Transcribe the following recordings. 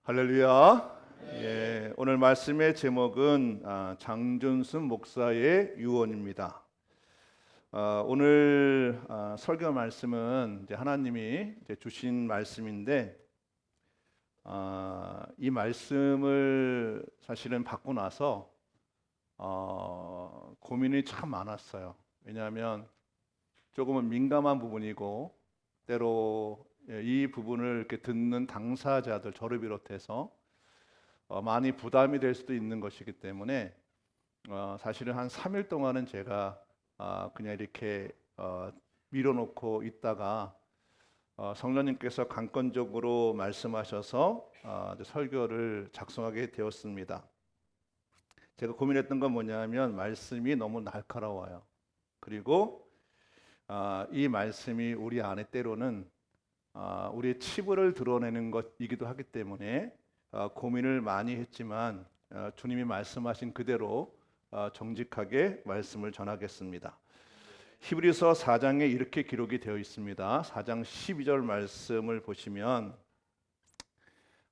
할렐루야. 예, 오늘 말씀의 제목은 장준순 목사의 유언입니다. 오늘 설교 말씀은 이제 하나님이 이제 주신 말씀인데 이 말씀을 사실은 받고 나서 고민이 참 많았어요. 왜냐하면 조금은 민감한 부분이고 때로 이 부분을 이렇게 듣는 당사자들 저를 비롯해서 많이 부담이 될 수도 있는 것이기 때문에 사실은 한 3일 동안은 제가 그냥 이렇게 밀어놓고 있다가 성령님께서 강권적으로 말씀하셔서 설교를 작성하게 되었습니다. 제가 고민했던 건 뭐냐면 말씀이 너무 날카로워요. 그리고 이 말씀이 우리 안에 때로는 우리의 치부를 드러내는 것이기도 하기 때문에 고민을 많이 했지만 주님이 말씀하신 그대로 정직하게 말씀을 전하겠습니다. 히브리서 4장에 이렇게 기록이 되어 있습니다. 4장 12절 말씀을 보시면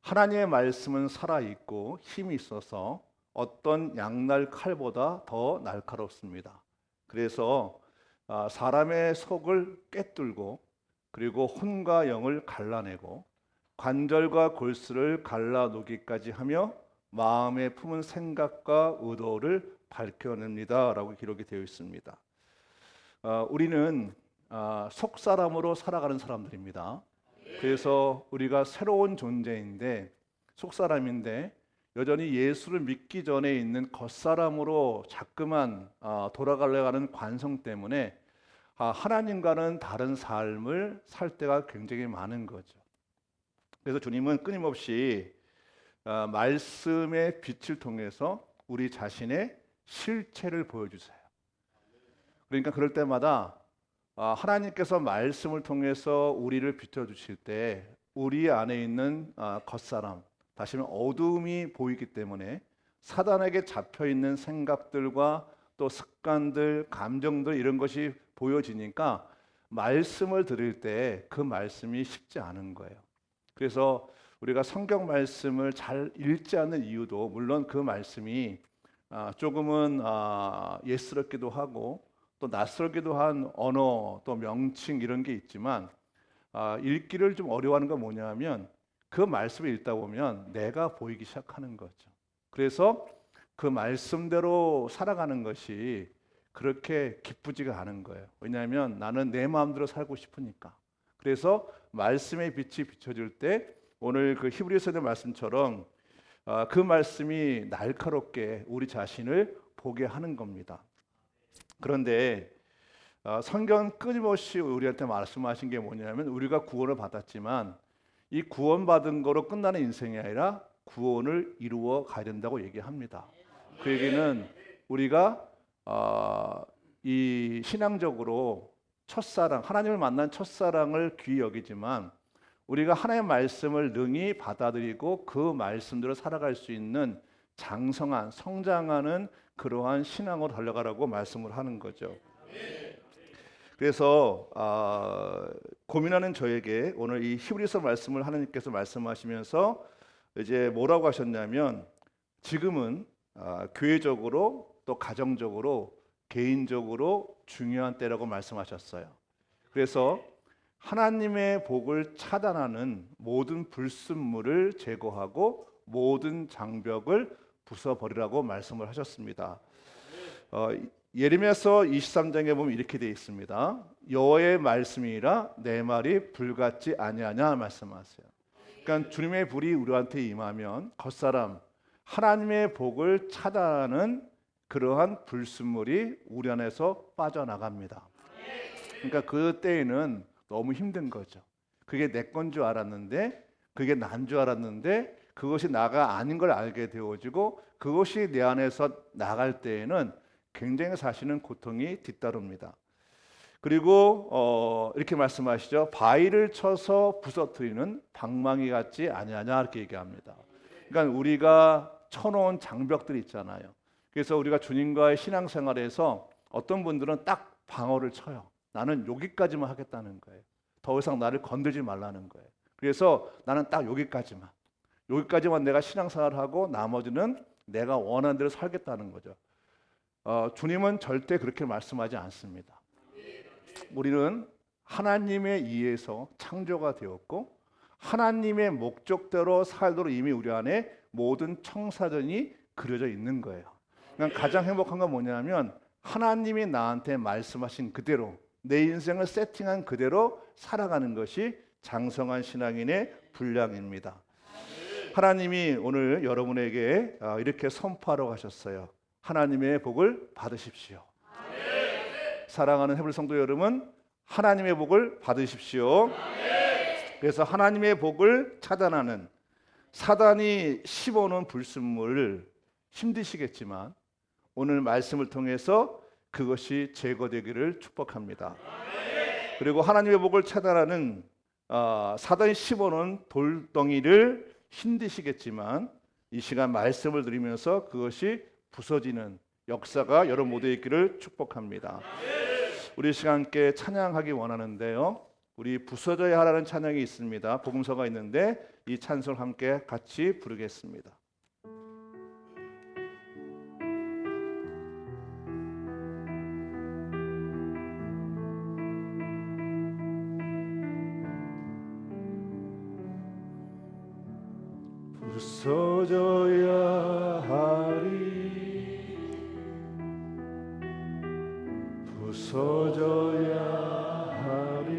하나님의 말씀은 살아있고 힘이 있어서 어떤 양날 칼보다 더 날카롭습니다. 그래서 사람의 속을 꿰뚫고 그리고 혼과 영을 갈라내고 관절과 골수를 갈라놓기까지 하며 마음에 품은 생각과 의도를 밝혀냅니다 라고 기록이 되어 있습니다. 우리는 속사람으로 살아가는 사람들입니다. 그래서 우리가 새로운 존재인데 속사람인데 여전히 예수를 믿기 전에 있는 겉사람으로 자꾸만 돌아가려고 하는 관성 때문에 하나님과는 다른 삶을 살 때가 굉장히 많은 거죠. 그래서 주님은 끊임없이 말씀의 빛을 통해서 우리 자신의 실체를 보여주세요. 그러니까 그럴 때마다 하나님께서 말씀을 통해서 우리를 비춰주실 때 우리 안에 있는 겉사람, 다시 말하면 어둠이 보이기 때문에 사단에게 잡혀있는 생각들과 또 습관들, 감정들 이런 것이 보여지니까 말씀을 들을 때 그 말씀이 쉽지 않은 거예요. 그래서 우리가 성경 말씀을 잘 읽지 않는 이유도 물론 그 말씀이 조금은 옛스럽기도 하고 또 낯설기도 한 언어 또 명칭 이런 게 있지만 읽기를 좀 어려워하는 건 뭐냐면 그 말씀을 읽다 보면 내가 보이기 시작하는 거죠. 그래서 그 말씀대로 살아가는 것이 그렇게 기쁘지가 않은 거예요. 왜냐하면 나는 내 마음대로 살고 싶으니까. 그래서 말씀의 빛이 비춰질 때 오늘 그 히브리서의 말씀처럼 그 말씀이 날카롭게 우리 자신을 보게 하는 겁니다. 그런데 성경 끊임없이 우리한테 말씀하신 게 뭐냐면 우리가 구원을 받았지만 이 구원받은 거로 끝나는 인생이 아니라 구원을 이루어 가야 된다고 얘기합니다. 그 얘기는 우리가 이 신앙적으로 첫사랑, 하나님을 만난 첫사랑을 귀히 여기지만 우리가 하나님의 말씀을 능히 받아들이고 그 말씀대로 살아갈 수 있는 장성한, 성장하는 그러한 신앙으로 달려가라고 말씀을 하는 거죠. 그래서 고민하는 저에게 오늘 이 히브리서 말씀을 하나님께서 말씀하시면서 이제 뭐라고 하셨냐면 지금은 교회적으로 또 가정적으로 개인적으로 중요한 때라고 말씀하셨어요. 그래서 하나님의 복을 차단하는 모든 불순물을 제거하고 모든 장벽을 부숴버리라고 말씀을 하셨습니다. 예레미야서 23장에 보면 이렇게 되어 있습니다. 여호와의 말씀이라 내 말이 불같지 아니하냐 말씀하세요. 그러니까 주님의 불이 우리한테 임하면 겉사람 하나님의 복을 차단하는 그러한 불순물이 우리 안에서 빠져나갑니다. 그러니까 그때에는 너무 힘든 거죠. 그게 내 건 줄 알았는데 그게 난 줄 알았는데 그것이 나가 아닌 걸 알게 되어지고 그것이 내 안에서 나갈 때에는 굉장히 사실은 고통이 뒤따릅니다. 그리고 이렇게 말씀하시죠. 바위를 쳐서 부서뜨리는 방망이 같지 아니하냐 이렇게 얘기합니다. 그러니까 우리가 쳐놓은 장벽들이 있잖아요. 그래서 우리가 주님과의 신앙생활에서 어떤 분들은 딱 방어를 쳐요. 나는 여기까지만 하겠다는 거예요. 더 이상 나를 건들지 말라는 거예요. 그래서 나는 딱 여기까지만. 여기까지만 내가 신앙생활을 하고 나머지는 내가 원하는 대로 살겠다는 거죠. 주님은 절대 그렇게 말씀하지 않습니다. 우리는 하나님에 의해서 창조가 되었고 하나님의 목적대로 살도록 이미 우리 안에 모든 청사전이 그려져 있는 거예요. 그러니까 가장 행복한 건 뭐냐면 하나님이 나한테 말씀하신 그대로 내 인생을 세팅한 그대로 살아가는 것이 장성한 신앙인의 분량입니다. 하나님이 오늘 여러분에게 이렇게 선포하라고 하셨어요. 하나님의 복을 받으십시오. 사랑하는 헤브리 성도 여러분, 하나님의 복을 받으십시오. 그래서 하나님의 복을 차단하는 사단이 씹어놓은 불순물을 힘드시겠지만 오늘 말씀을 통해서 그것이 제거되기를 축복합니다. 그리고 하나님의 복을 차단하는 사단이 씹어놓은 돌덩이를 힘드시겠지만 이 시간 말씀을 드리면서 그것이 부서지는 역사가 여러분 모두에 있기를 축복합니다. 우리 시간 함께 찬양하기 원하는데요. 우리 부서져야 하라는 찬양이 있습니다. 복음서가 있는데 이 찬송을 함께 같이 부르겠습니다. 부서져야 하리 부서져야 하리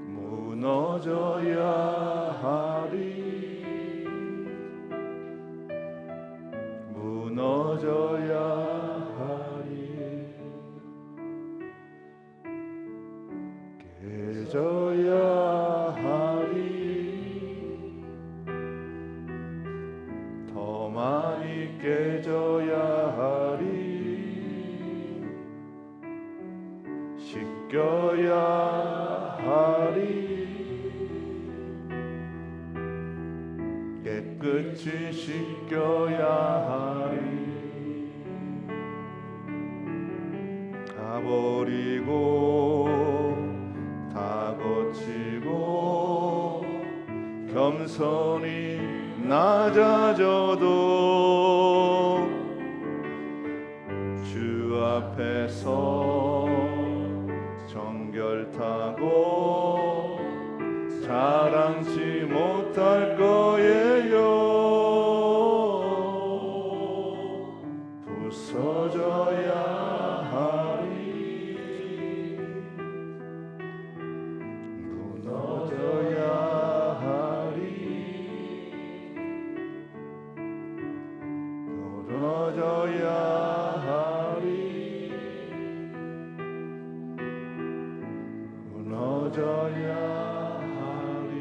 무너져야 하리 무너져야 하리 깨져야 하리 더 많이 깨져야 하리 씻겨야 하리 깨끗이 씻겨야 하리 다 버리고 다 고치고 겸손히 낮아져도 주 앞에서 정결타고 자랑치 못할 거예요. 부서져야 하리 무너져야 하리 무너져야 하리 무너져야 하리.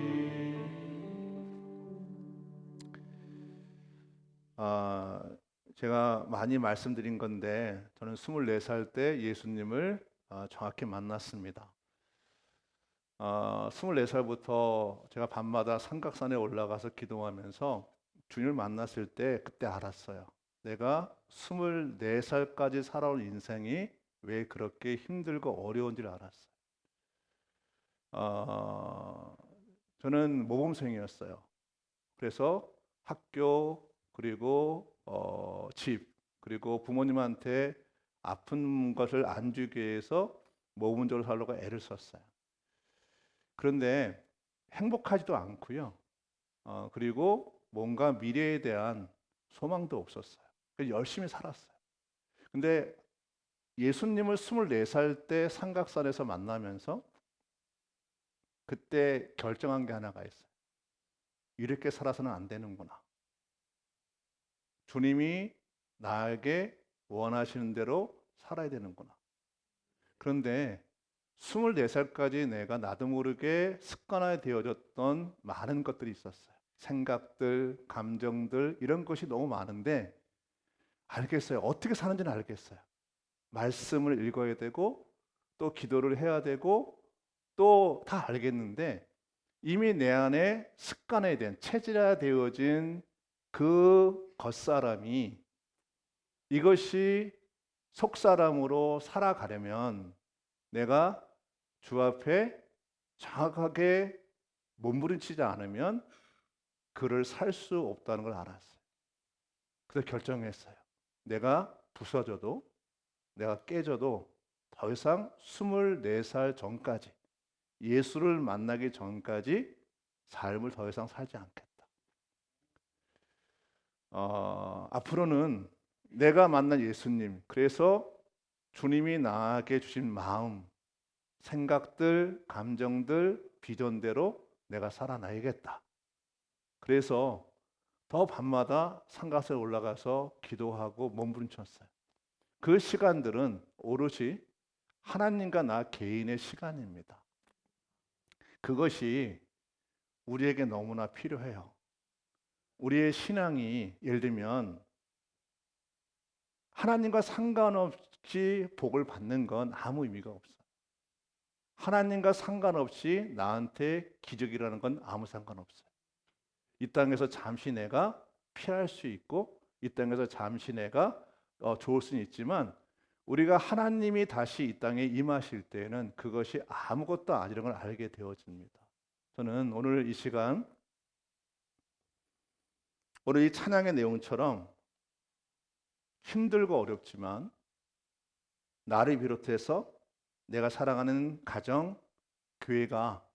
제가 많이 말씀드린 건데 저는 24살 때 예수님을 정확히 만났습니다. 24살부터 제가 밤마다 삼각산에 올라가서 기도하면서 주님을 만났을 때 그때 알았어요. 내가 24살까지 살아온 인생이 왜 그렇게 힘들고 어려운지를 알았어요. 저는 모범생이었어요. 그래서 학교 그리고 집 그리고 부모님한테 아픈 것을 안 주기 위해서 모범적으로 살려고 애를 썼어요. 그런데 행복하지도 않고요. 그리고 뭔가 미래에 대한 소망도 없었어요. 그래서 열심히 살았어요. 근데 예수님을 24살 때 삼각산에서 만나면서 그때 결정한 게 하나가 있어요. 이렇게 살아서는 안 되는구나. 주님이 나에게 원하시는 대로 살아야 되는구나. 그런데 24살까지 내가 나도 모르게 습관화 되어졌던 많은 것들이 있었어요. 생각들, 감정들 이런 것이 너무 많은데 알겠어요. 어떻게 사는지는 알겠어요. 말씀을 읽어야 되고 또 기도를 해야 되고 또 다 알겠는데 이미 내 안에 습관화된 체질화되어진 그 겉사람이 이것이 속사람으로 살아가려면 내가 주 앞에 정확하게 몸부림치지 않으면 그를 살 수 없다는 걸 알았어요. 그래서 결정했어요. 내가 부서져도 내가 깨져도 더 이상 24살 전까지 예수를 만나기 전까지 삶을 더 이상 살지 않겠다. 앞으로는 내가 만난 예수님, 그래서 주님이 나에게 주신 마음, 생각들, 감정들, 비전대로 내가 살아나야겠다. 그래서 더 밤마다 산가스에 올라가서 기도하고 몸부림쳤어요. 그 시간들은 오롯이 하나님과 나 개인의 시간입니다. 그것이 우리에게 너무나 필요해요. 우리의 신앙이 예를 들면 하나님과 상관없이 복을 받는 건 아무 의미가 없어요. 하나님과 상관없이 나한테 기적이라는 건 아무 상관없어요. 이 땅에서 잠시 내가 피할 수 있고 이 땅에서 잠시 내가 좋을 수는 있지만 우리가 하나님이 다시 이 땅에 임하실 때에는 그것이 아무것도 아니라는 걸 알게 되어집니다. 저는 오늘 이 시간 오늘 이 찬양의 내용처럼 힘들고 어렵지만 나를 비롯해서 내가 사랑하는 가정, 교회가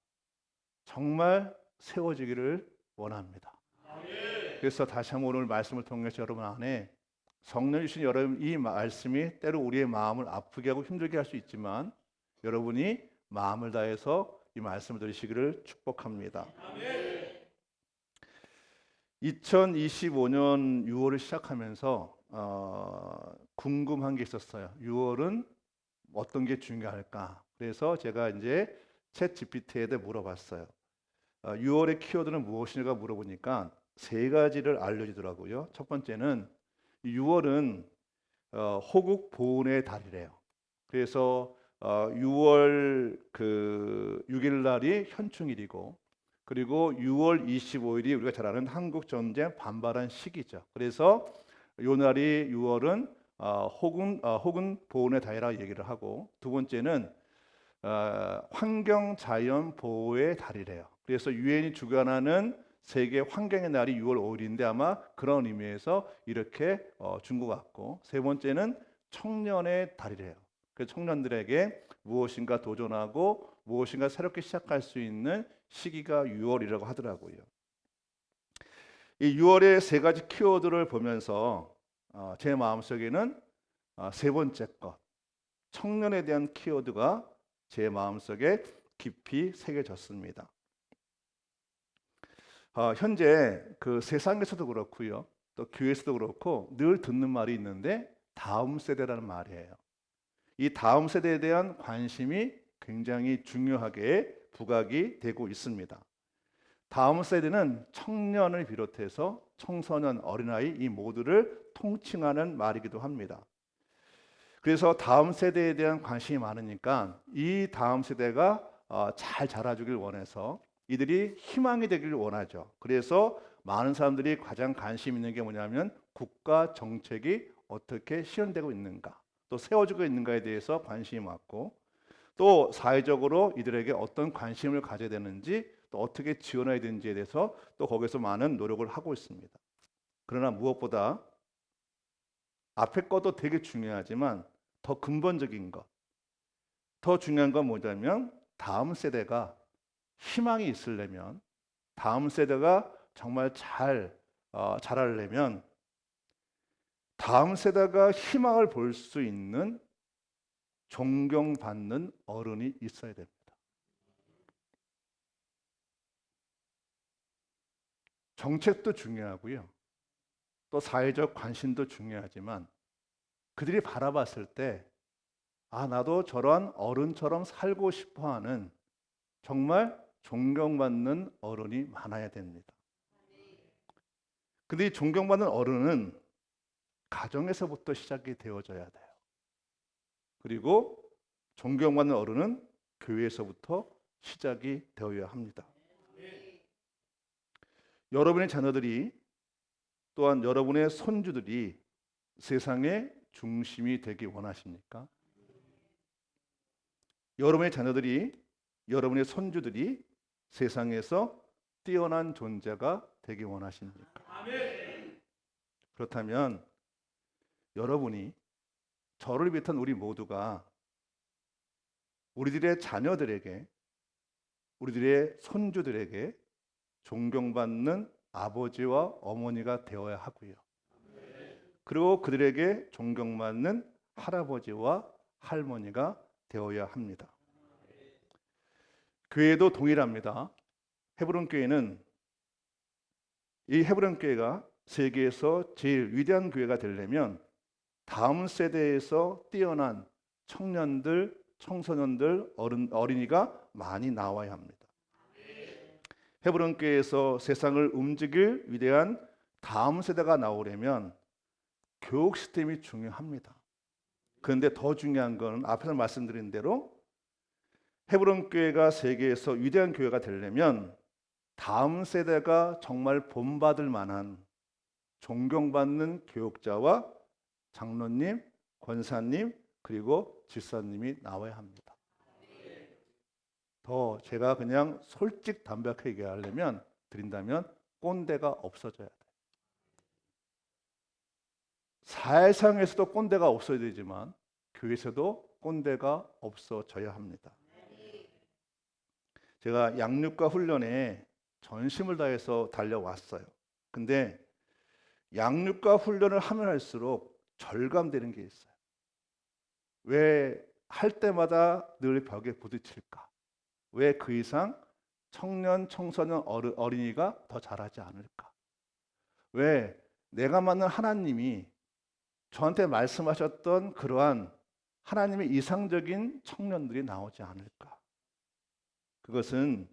정말 세워지기를 원합니다. 그래서 다시 한번 오늘 말씀을 통해서 여러분 안에 성령 주신 여러분 이 말씀이 때로 우리의 마음을 아프게 하고 힘들게 할 수 있지만 여러분이 마음을 다해서 이 말씀을 들으시기를 축복합니다. 2025년 6월을 시작하면서 궁금한 게 있었어요. 6월은 어떤 게 중요할까? 그래서 제가 이제 챗 GPT에게 물어봤어요. 6월의 키워드는 무엇인가 물어보니까 세 가지를 알려주더라고요. 첫 번째는 6월은 호국 보훈의 달이래요. 그래서 6월 그 6일 날이 현충일이고 그리고 6월 25일이 우리가 잘 아는 한국 전쟁 반발한 시기죠. 그래서 요 날이 6월은 호군 보훈의 달이라고 얘기를 하고 두 번째는 환경 자연 보호의 달이래요. 그래서 유엔이 주관하는 세계 환경의 날이 6월 5일인데 아마 그런 의미에서 이렇게 준 것 같고 세 번째는 청년의 달이래요. 그래서 청년들에게 무엇인가 도전하고 무엇인가 새롭게 시작할 수 있는 시기가 6월이라고 하더라고요. 이 6월의 세 가지 키워드를 보면서 제 마음속에는 세 번째 것, 청년에 대한 키워드가 제 마음속에 깊이 새겨졌습니다. 현재 그 세상에서도 그렇고요, 또 교회에서도 그렇고 늘 듣는 말이 있는데 다음 세대라는 말이에요. 이 다음 세대에 대한 관심이 굉장히 중요하게 부각이 되고 있습니다. 다음 세대는 청년을 비롯해서 청소년, 어린아이 이 모두를 통칭하는 말이기도 합니다. 그래서 다음 세대에 대한 관심이 많으니까 이 다음 세대가 잘 자라주길 원해서 이들이 희망이 되기를 원하죠. 그래서 많은 사람들이 가장 관심 있는 게 뭐냐면 국가 정책이 어떻게 실현되고 있는가, 또 세워지고 있는가에 대해서 관심이 많고 또 사회적으로 이들에게 어떤 관심을 가져야 되는지 또 어떻게 지원해야 되는지에 대해서 또 거기서 많은 노력을 하고 있습니다. 그러나 무엇보다 앞에 것도 되게 중요하지만 더 근본적인 것, 더 중요한 건 뭐냐면 다음 세대가 희망이 있으려면 다음 세대가 정말 자라려면 다음 세대가 희망을 볼 수 있는 존경받는 어른이 있어야 됩니다. 정책도 중요하고요. 또 사회적 관심도 중요하지만 그들이 바라봤을 때 나도 저런 어른처럼 살고 싶어 하는 정말 존경받는 어른이 많아야 됩니다. 근데 이 존경받는 어른은 가정에서부터 시작이 되어져야 돼요. 그리고 존경받는 어른은 교회에서부터 시작이 되어야 합니다. 여러분의 자녀들이 또한 여러분의 손주들이 세상의 중심이 되기 원하십니까? 여러분의 자녀들이, 여러분의 손주들이 세상에서 뛰어난 존재가 되기 원하십니까? 그렇다면 여러분이 저를 비롯한 우리 모두가 우리들의 자녀들에게, 우리들의 손주들에게 존경받는 아버지와 어머니가 되어야 하고요. 그리고 그들에게 존경받는 할아버지와 할머니가 되어야 합니다. 교회도 동일합니다. 헤브론 교회는, 이 헤브론 교회가 세계에서 제일 위대한 교회가 되려면 다음 세대에서 뛰어난 청년들, 청소년들, 어린이가 많이 나와야 합니다. 헤브론 교회에서 세상을 움직일 위대한 다음 세대가 나오려면 교육 시스템이 중요합니다. 그런데 더 중요한 건 앞에서 말씀드린 대로 헤브론 교회가 세계에서 위대한 교회가 되려면 다음 세대가 정말 본받을 만한 존경받는 교육자와 장로님, 권사님, 그리고 집사님이 나와야 합니다. 더 제가 그냥 솔직 담백하게 얘기하려면 드린다면 꼰대가 없어져야 돼요. 사회상에서도 꼰대가 없어야 되지만 교회에서도 꼰대가 없어져야 합니다. 제가 양육과 훈련에 전심을 다해서 달려왔어요. 근데 양육과 훈련을 하면 할수록 절감되는 게 있어요. 왜 할 때마다 늘 벽에 부딪힐까? 왜 그 이상 청년, 청소년, 어린이가 더 잘하지 않을까? 왜 내가 만난 하나님이 저한테 말씀하셨던 그러한 하나님의 이상적인 청년들이 나오지 않을까? 그것은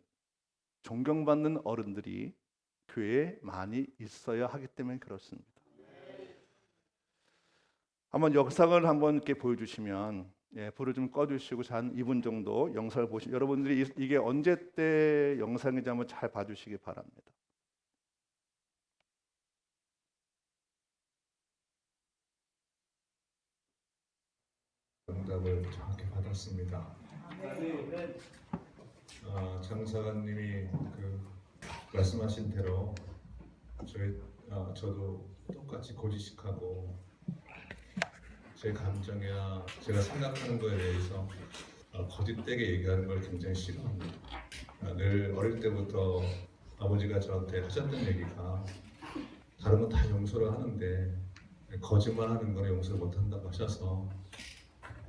존경받는 어른들이 교회에 많이 있어야 하기 때문에 그렇습니다. 한번 영상을 한번 이렇게 보여주시면, 불을 좀 꺼주시고 한 2분 정도 영상을 보시. 여러분들이 이게 언제 때 영상인지 한번 잘 봐주시기 바랍니다. 응답을 정확히 받았습니다. 장사관님이 말씀하신 대로 저도 똑같이 고지식하고 제 감정이나 제가 생각하는 거에 대해서 거짓되게 얘기하는 걸 굉장히 싫어합니다. 늘 어릴 때부터 아버지가 저한테 하셨던 얘기가 다른 건 다 용서를 하는데 거짓말하는 거는 용서를 못한다고 하셔서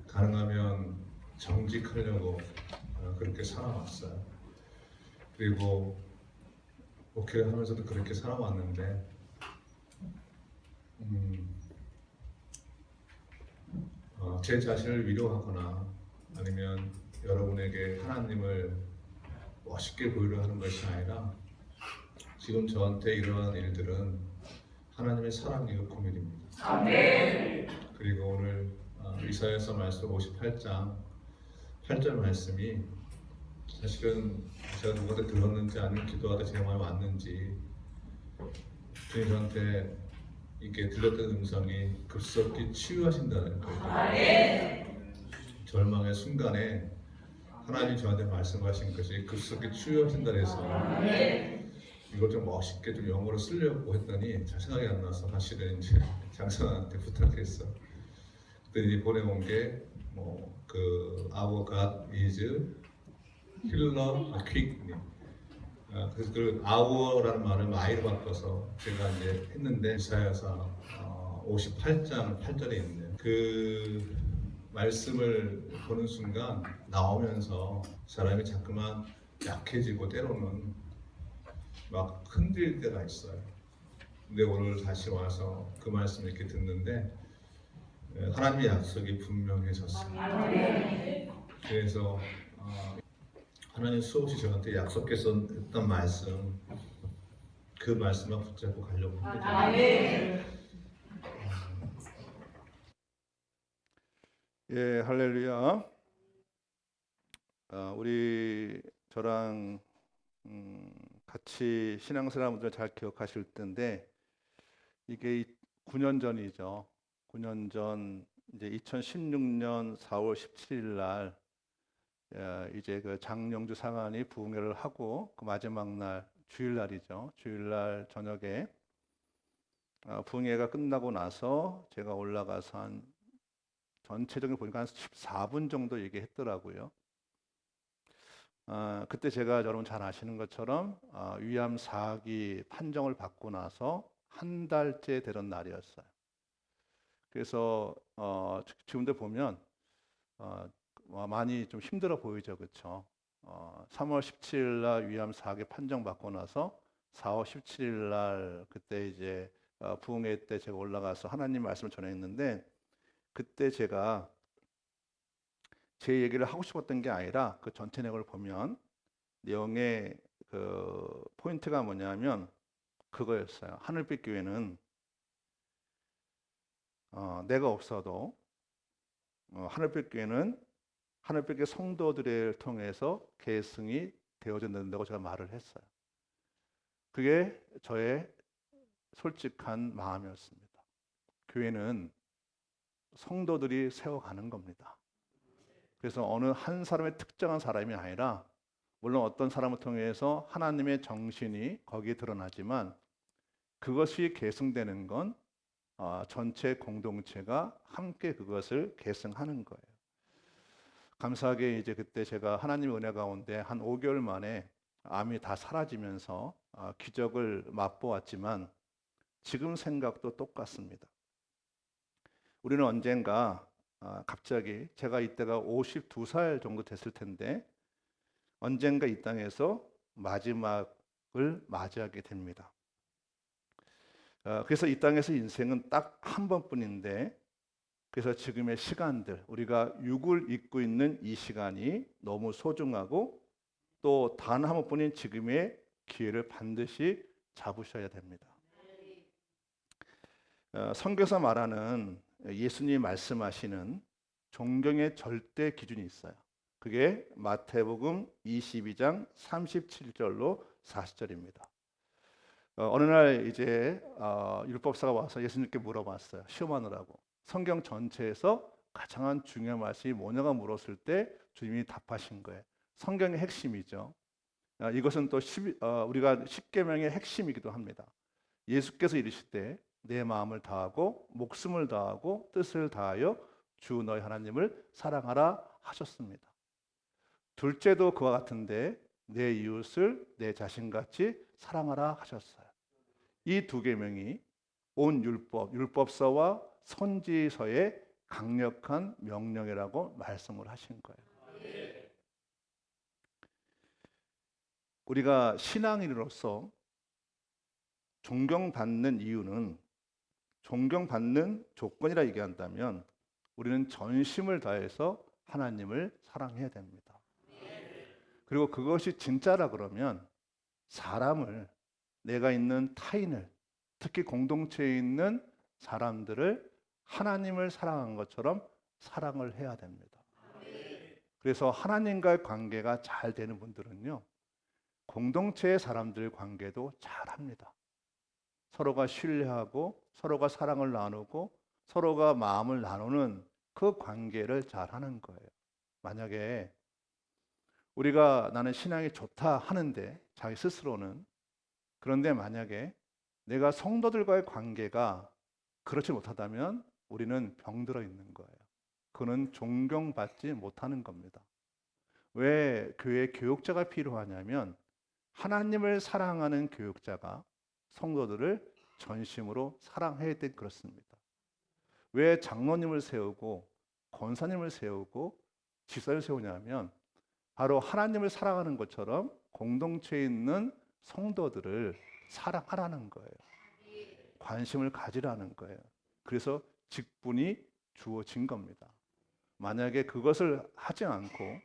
가능하면 정직하려고 그렇게 살아왔어요. 그리고 목회를 하면서도 그렇게 살아왔는데 제 자신을 위로하거나 아니면 여러분에게 하나님을 멋있게 보이려 하는 것이 아니라 지금 저한테 일어난 일들은 하나님의 사랑이고 공일입니다. 아멘. 그리고 오늘 이사야서 말씀 58장 8절 말씀이 사실은 제가 누구한테 들었는지 아니면 기도하다 제 마음에 왔는지 주님 저한테 이렇게 들렸던 음성이 급속히 치유하신다는 거예요. 아멘. 절망의 순간에 하나님이 저한테 말씀하신 것이 급속히 치유하신다 해서 이걸 좀 멋있게 좀 영어로 쓰려고 했더니 잘 생각이 안 나서 사실은 이제 장사한테 부탁했어. 그랬더니 보내온 게 Our God is healer quickly. 그래서 그 Our라는 말을 I로 바꿔서 제가 이제 했는데 이사야서 58장 8절에 있는데 그 말씀을 보는 순간 나오면서 사람이 자꾸만 약해지고 때로는 막 흔들릴 때가 있어요. 근데 오늘 다시 와서 그 말씀을 이렇게 듣는데 하나님의 약속이 분명해졌습니다. 그래서 하나님 수없이 저한테 약속했던 말씀, 그 말씀만 붙잡고 가려고 합니다. 예, 할렐루야. 우리 저랑 같이 신앙생활분들 잘 기억하실 텐데 이게 9년 전이죠. 9년 전 이제 2016년 4월 17일 날 이제 그 장영주 상한이 부흥회를 하고 그 마지막 날 주일날이죠. 주일날 저녁에 부흥회가 끝나고 나서 제가 올라가서 한 전체적으로 보니까 한 14분 정도 얘기했더라고요. 그때 제가 여러분 잘 아시는 것처럼 위암 4기 판정을 받고 나서 한 달째 되던 날이었어요. 그래서 지금도 보면 많이 좀 힘들어 보이죠, 그렇죠? 3월 17일 날 위암 4기 판정 받고 나서 4월 17일 날 그때 이제 부흥회 때 제가 올라가서 하나님 말씀을 전했는데 그때 제가 제 얘기를 하고 싶었던 게 아니라 그 전체 내용을 보면 내용의 그 포인트가 뭐냐면 그거였어요. 하늘빛 교회는 내가 없어도 하늘빛 교회는 하늘빛 교회 성도들을 통해서 계승이 되어진다고 제가 말을 했어요. 그게 저의 솔직한 마음이었습니다. 교회는 성도들이 세워가는 겁니다. 그래서 어느 한 사람의 특정한 사람이 아니라 물론 어떤 사람을 통해서 하나님의 정신이 거기에 드러나지만 그것이 계승되는 건 전체 공동체가 함께 그것을 계승하는 거예요. 감사하게 이제 그때 제가 하나님의 은혜 가운데 한 5개월 만에 암이 다 사라지면서 기적을 맛보았지만 지금 생각도 똑같습니다. 우리는 언젠가 갑자기 제가 이때가 52살 정도 됐을 텐데 언젠가 이 땅에서 마지막을 맞이하게 됩니다. 그래서 이 땅에서 인생은 딱 한 번뿐인데 그래서 지금의 시간들 우리가 육을 입고 있는 이 시간이 너무 소중하고 또 단 한 번뿐인 지금의 기회를 반드시 잡으셔야 됩니다. 성경에서 말하는 예수님이 말씀하시는 존경의 절대 기준이 있어요. 그게 마태복음 22장 37절로 40절입니다. 어느 날 이제 율법사가 와서 예수님께 물어봤어요. 시험하느라고. 성경 전체에서 가장 중요한 말씀이 뭐냐고 물었을 때 주님이 답하신 거예요. 성경의 핵심이죠. 이것은 또 우리가 십계명의 핵심이기도 합니다. 예수께서 이르실 때 내 마음을 다하고 목숨을 다하고 뜻을 다하여 주 너희 하나님을 사랑하라 하셨습니다. 둘째도 그와 같은데 내 이웃을 내 자신같이 사랑하라 하셨어요. 이 두 계명이 온 율법서와 선지서의 강력한 명령이라고 말씀을 하신 거예요. 우리가 신앙인으로서 존경받는 이유는 존경받는 조건이라 얘기한다면 우리는 전심을 다해서 하나님을 사랑해야 됩니다. 그리고 그것이 진짜라 그러면 사람을 내가 있는 타인을 특히 공동체에 있는 사람들을 하나님을 사랑한 것처럼 사랑을 해야 됩니다. 그래서 하나님과의 관계가 잘 되는 분들은요 공동체의 사람들 관계도 잘합니다. 서로가 신뢰하고 서로가 사랑을 나누고 서로가 마음을 나누는 그 관계를 잘 하는 거예요. 만약에 우리가 나는 신앙이 좋다 하는데 자기 스스로는 그런데 만약에 내가 성도들과의 관계가 그렇지 못하다면 우리는 병들어 있는 거예요. 그는 존경받지 못하는 겁니다. 왜 교회 교육자가 필요하냐면 하나님을 사랑하는 교육자가 성도들을 전심으로 사랑해야 돼 그렇습니다. 왜 장로님을 세우고 권사님을 세우고 지사를 세우냐면 바로 하나님을 사랑하는 것처럼 공동체에 있는 성도들을 사랑하라는 거예요. 관심을 가지라는 거예요. 그래서 직분이 주어진 겁니다. 만약에 그것을 하지 않고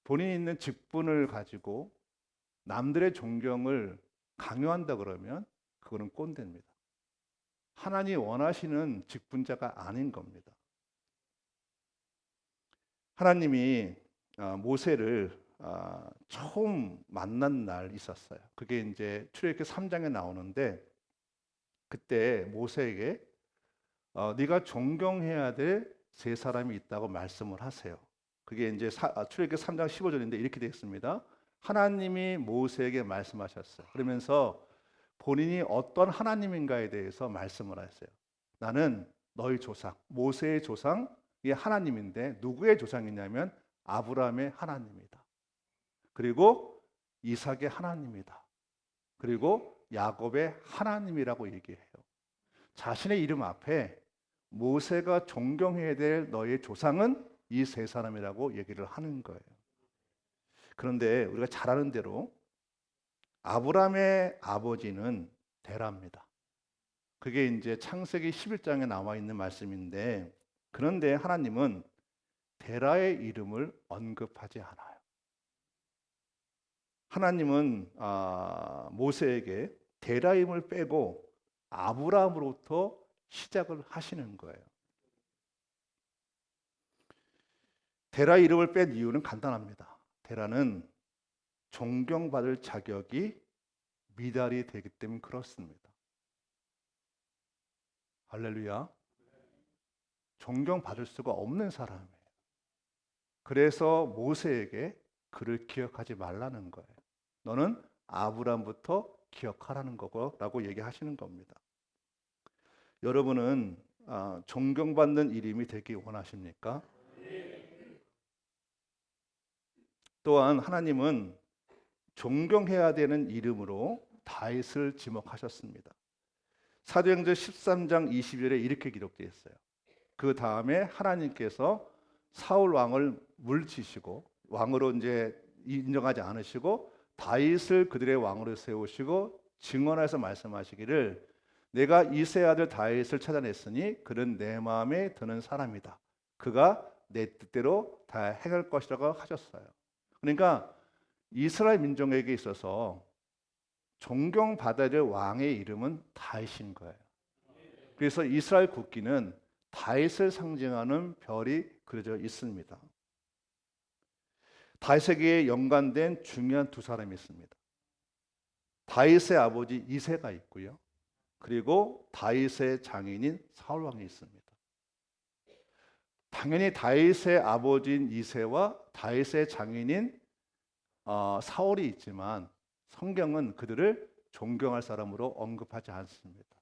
본인이 있는 직분을 가지고 남들의 존경을 강요한다 그러면 그거는 꼰대입니다. 하나님 원하시는 직분자가 아닌 겁니다. 하나님이 모세를 처음 만난 날 있었어요. 그게 이제 출애굽기 3장에 나오는데 그때 모세에게 네가 존경해야 될 세 사람이 있다고 말씀을 하세요. 그게 이제 출애굽기 3장 15절인데 이렇게 되어 있습니다. 하나님이 모세에게 말씀하셨어요. 그러면서 본인이 어떤 하나님인가에 대해서 말씀을 하셨어요. 나는 너희 조상, 모세의 조상이 하나님인데 누구의 조상이냐면 아브라함의 하나님이다. 그리고 이삭의 하나님이다. 그리고 야곱의 하나님이라고 얘기해요. 자신의 이름 앞에 모세가 존경해야 될 너의 조상은 이 세 사람이라고 얘기를 하는 거예요. 그런데 우리가 잘 아는 대로 아브라함의 아버지는 데라입니다. 그게 이제 창세기 11장에 나와 있는 말씀인데, 그런데 하나님은 데라의 이름을 언급하지 않아요. 하나님은 모세에게 데라 이름을 빼고 아브라함으로부터 시작을 하시는 거예요. 데라 이름을 뺀 이유는 간단합니다. 데라는 존경받을 자격이 미달이 되기 때문에 그렇습니다. 할렐루야. 존경받을 수가 없는 사람이에요. 그래서 모세에게 그를 기억하지 말라는 거예요. 너는 아브라함부터 기억하라는 거라고 얘기하시는 겁니다. 여러분은 존경받는 이름이 되기 원하십니까? 또한 하나님은 존경해야 되는 이름으로 다윗을 지목하셨습니다. 사도행전 13장 20절에 이렇게 기록되어 있어요. 그 다음에 하나님께서 사울 왕을 물리치시고 왕으로 이제 인정하지 않으시고 다윗을 그들의 왕으로 세우시고 증언해서 말씀하시기를 내가 이새 아들 다윗을 찾아냈으니 그는 내 마음에 드는 사람이다. 그가 내 뜻대로 다 행할 것이라고 하셨어요. 그러니까 이스라엘 민족에게 있어서 존경받아야 될 왕의 이름은 다윗인 거예요. 그래서 이스라엘 국기는 다윗을 상징하는 별이 그려져 있습니다. 다윗에게 연관된 중요한 두 사람이 있습니다. 다윗의 아버지 이새가 있고요. 그리고 다윗의 장인인 사울 왕이 있습니다. 당연히 다윗의 아버지인 이새와 다윗의 장인인 사울이 있지만 성경은 그들을 존경할 사람으로 언급하지 않습니다.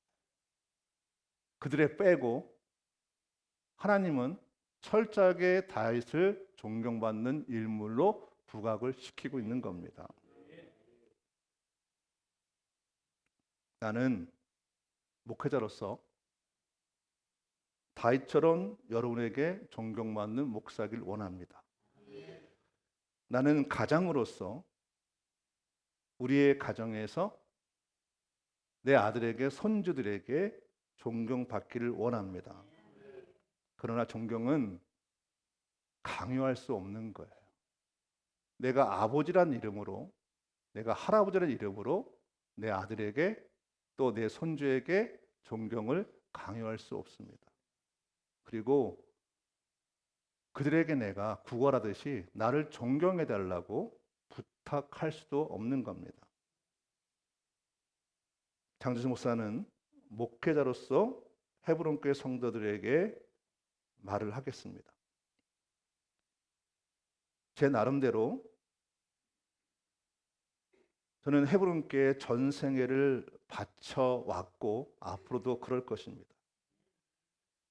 그들을 빼고 하나님은 철저하게 다윗을 존경받는 인물로 부각을 시키고 있는 겁니다. 나는 목회자로서 다윗처럼 여러분에게 존경받는 목사길 원합니다. 나는 가장으로서 우리의 가정에서 내 아들에게 손주들에게 존경받기를 원합니다. 그러나 존경은 강요할 수 없는 거예요. 내가 아버지란 이름으로, 내가 할아버지란 이름으로 내 아들에게 또 내 손주에게 존경을 강요할 수 없습니다. 그리고 그들에게 내가 구걸하듯이 나를 존경해 달라고 부탁할 수도 없는 겁니다. 장주수 목사는 목회자로서 헤브론교회 성도들에게 말을 하겠습니다. 제 나름대로 저는 헤브론교회 전생애를 바쳐왔고 앞으로도 그럴 것입니다.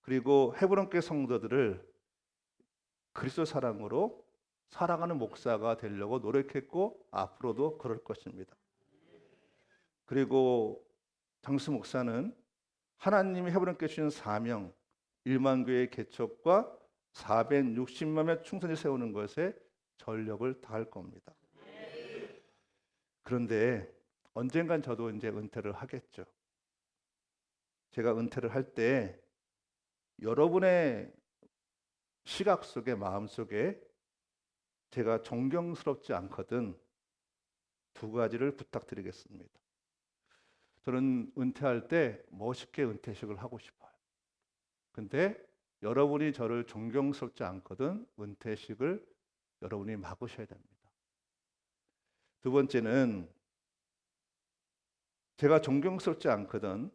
그리고 헤브론교회 성도들을 그리스도 사랑으로 사랑하는 목사가 되려고 노력했고 앞으로도 그럴 것입니다. 그리고 장수 목사는 하나님이 헤브론교회 주신 사명 1만 교회의 개척과 460만의 충성을 세우는 것에 전력을 다할 겁니다. 그런데 언젠간 저도 이제 은퇴를 하겠죠. 제가 은퇴를 할 때 여러분의 시각 속에 마음 속에 제가 존경스럽지 않거든 두 가지를 부탁드리겠습니다. 저는 은퇴할 때 멋있게 은퇴식을 하고 싶어요. 근데 여러분이 저를 존경스럽지 않거든 은퇴식을 여러분이 막으셔야 됩니다. 두 번째는 제가 존경스럽지 않거든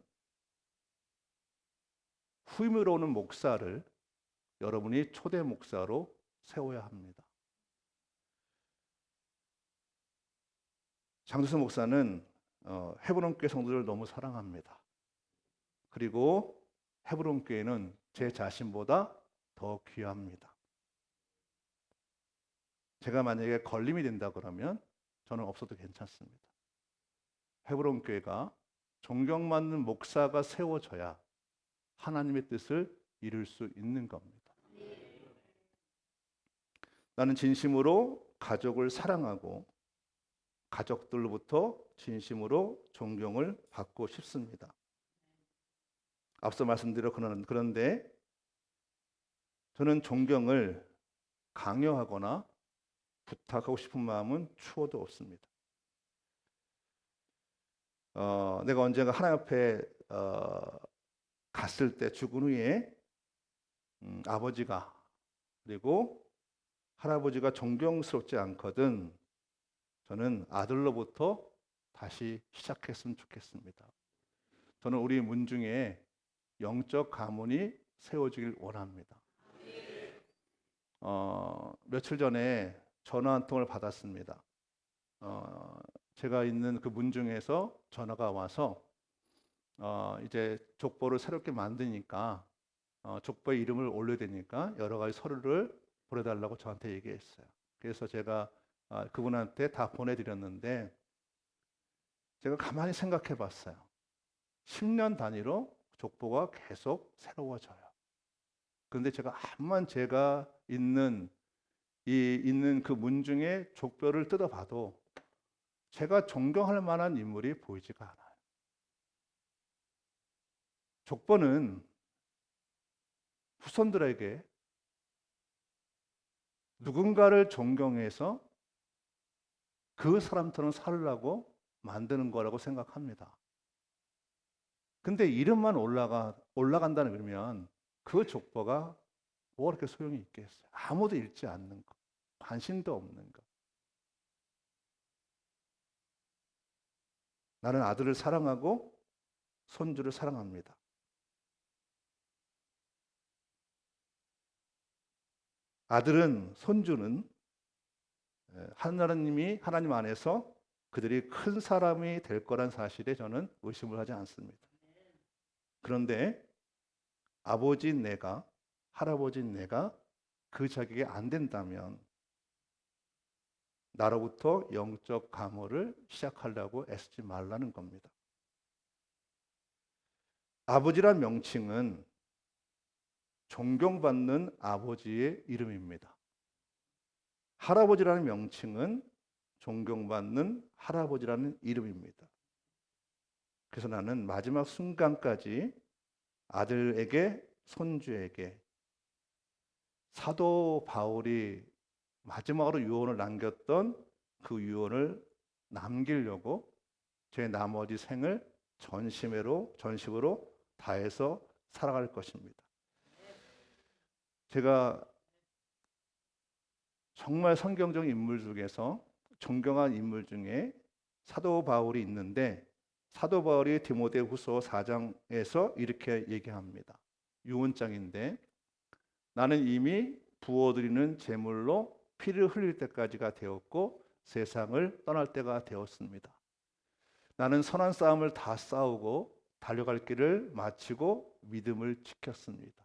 후임으로 오는 목사를 여러분이 초대 목사로 세워야 합니다. 장두선 목사는 헤브론 교회 성도들을 너무 사랑합니다. 그리고 헤브론 교회는 제 자신보다 더 귀합니다. 제가 만약에 걸림이 된다 그러면 저는 없어도 괜찮습니다. 헤브론 교회가 존경받는 목사가 세워져야 하나님의 뜻을 이룰 수 있는 겁니다. 나는 진심으로 가족을 사랑하고 가족들로부터 진심으로 존경을 받고 싶습니다. 앞서 말씀드려 그런데 저는 존경을 강요하거나 부탁하고 싶은 마음은 추호도 없습니다. 내가 언젠가 하나님 앞에 갔을 때 죽은 후에 아버지가 그리고 할아버지가 존경스럽지 않거든 저는 아들로부터 다시 시작했으면 좋겠습니다. 저는 우리 문중에 영적 가문이 세워지길 원합니다. 며칠 전에 전화 한 통을 받았습니다. 제가 있는 그 문중에서 전화가 와서 이제 족보를 새롭게 만드니까 족보에 이름을 올려야 되니까 여러 가지 서류를 보내달라고 저한테 얘기했어요. 그래서 제가 그분한테 다 보내드렸는데 제가 가만히 생각해 봤어요. 10년 단위로 족보가 계속 새로워져요. 그런데 제가 있는 그 문중의 족보를 뜯어봐도 제가 존경할 만한 인물이 보이지가 않아요. 족보는 후손들에게 누군가를 존경해서 그 사람처럼 살려고 만드는 거라고 생각합니다. 근데 이름만 올라간다는 그러면 그 족보가 뭐 그렇게 소용이 있겠어요? 아무도 읽지 않는 거, 관심도 없는 거. 나는 아들을 사랑하고 손주를 사랑합니다. 아들은, 손주는 하나님 안에서 그들이 큰 사람이 될 거란 사실에 저는 의심을 하지 않습니다. 그런데 아버지인 내가, 할아버지인 내가 그 자격이 안 된다면 나로부터 영적 감호를 시작하려고 애쓰지 말라는 겁니다. 아버지란 명칭은 존경받는 아버지의 이름입니다. 할아버지라는 명칭은 존경받는 할아버지라는 이름입니다. 그래서 나는 마지막 순간까지 아들에게, 손주에게 사도 바울이 마지막으로 유언을 남겼던 그 유언을 남기려고 제 나머지 생을 전심으로 다해서 살아갈 것입니다. 제가 정말 성경적 인물 중에서 존경한 인물 중에 사도 바울이 있는데 사도 바울이 디모데후서 4장에서 이렇게 얘기합니다. 유언장인데 나는 이미 부어드리는 제물로 피를 흘릴 때까지가 되었고 세상을 떠날 때가 되었습니다. 나는 선한 싸움을 다 싸우고 달려갈 길을 마치고 믿음을 지켰습니다.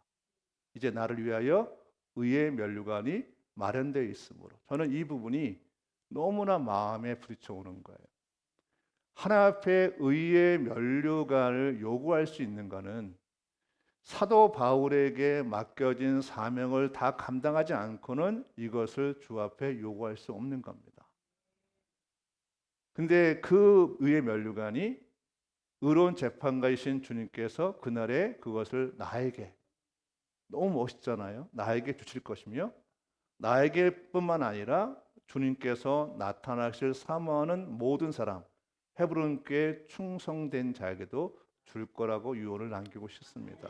이제 나를 위하여 의의 면류관이 마련되어 있으므로 저는 이 부분이 너무나 마음에 부딪혀오는 거예요. 하나님 앞에 의의 면류관을 요구할 수 있는 것은 사도 바울에게 맡겨진 사명을 다 감당하지 않고는 이것을 주 앞에 요구할 수 없는 겁니다. 근데 그 의의 면류관이 의로운 재판가이신 주님께서 그날에 그것을 나에게, 너무 멋있잖아요. 나에게 주실 것이며 나에게뿐만 아니라 주님께서 나타나실 사모하는 모든 사람, 헤브론 교회 충성된 자에게도 줄 거라고 유언을 남기고 싶습니다.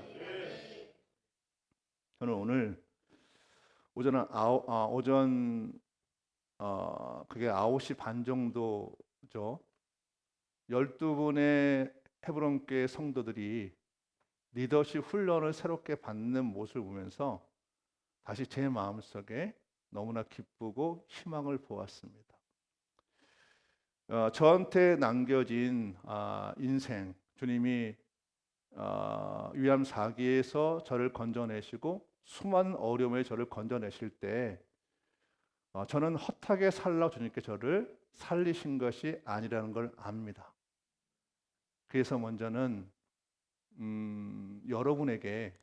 저는 오늘 그게 9시 반 정도죠. 12분의 헤브론 교회 성도들이 리더십 훈련을 새롭게 받는 모습을 보면서 다시 제 마음속에 너무나 기쁘고 희망을 보았습니다. 저한테 남겨진 인생, 주님이 위암 4기에서 저를 건져내시고 수많은 어려움에 저를 건져내실 때 저는 헛하게 살라고 주님께 저를 살리신 것이 아니라는 걸 압니다. 그래서 먼저는 여러분에게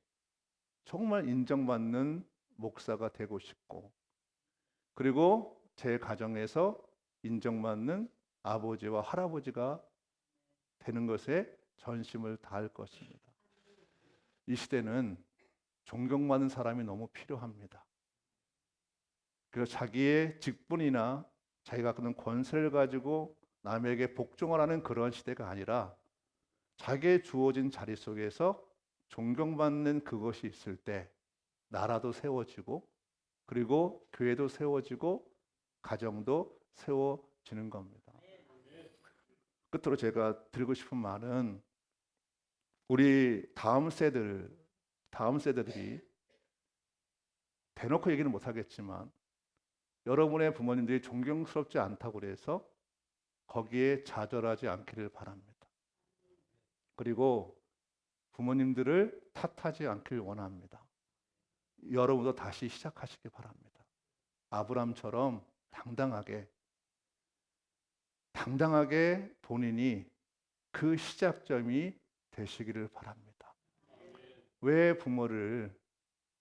정말 인정받는 목사가 되고 싶고, 그리고 제 가정에서 인정받는 아버지와 할아버지가 되는 것에 전심을 다할 것입니다. 이 시대는 존경받는 사람이 너무 필요합니다. 그래서 자기의 직분이나 자기가 갖는 권세를 가지고 남에게 복종을 하는 그런 시대가 아니라 자기의 주어진 자리 속에서 존경받는 그것이 있을 때 나라도 세워지고, 그리고 교회도 세워지고, 가정도 세워지는 겁니다. 끝으로 제가 드리고 싶은 말은, 우리 다음 세대들이 대놓고 얘기는 못하겠지만 여러분의 부모님들이 존경스럽지 않다고 그래서 거기에 좌절하지 않기를 바랍니다. 그리고 부모님들을 탓하지 않길 원합니다. 여러분도 다시 시작하시기 바랍니다. 아브람처럼 당당하게 본인이 그 시작점이 되시기를 바랍니다. 왜 부모를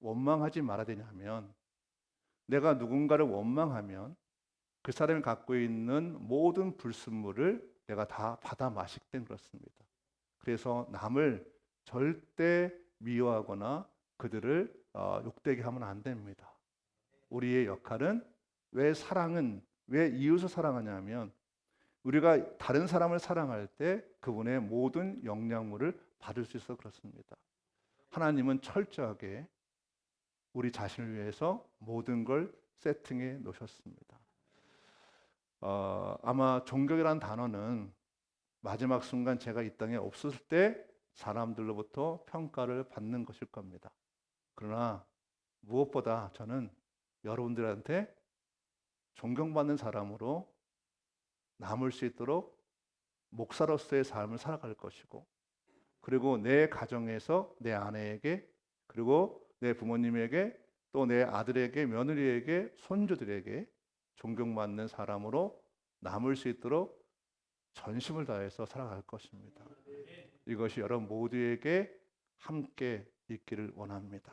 원망하지 말아야 되냐면, 내가 누군가를 원망하면 그 사람이 갖고 있는 모든 불순물을 내가 다 받아 마시기 때문에 그렇습니다. 그래서 남을 절대 미워하거나 그들을 욕되게 하면 안 됩니다. 우리의 역할은, 왜 이웃을 사랑하냐면, 우리가 다른 사람을 사랑할 때 그분의 모든 영향물을 받을 수 있어서 그렇습니다. 하나님은 철저하게 우리 자신을 위해서 모든 걸 세팅해 놓으셨습니다. 아마 존경이라는 단어는 마지막 순간 제가 이 땅에 없을 때 사람들로부터 평가를 받는 것일 겁니다. 그러나 무엇보다 저는 여러분들한테 존경받는 사람으로 남을 수 있도록 목사로서의 삶을 살아갈 것이고, 그리고 내 가정에서 내 아내에게, 그리고 내 부모님에게, 또 내 아들에게, 며느리에게, 손주들에게 존경받는 사람으로 남을 수 있도록 전심을 다해서 살아갈 것입니다. 이것이 여러분 모두에게 함께 있기를 원합니다.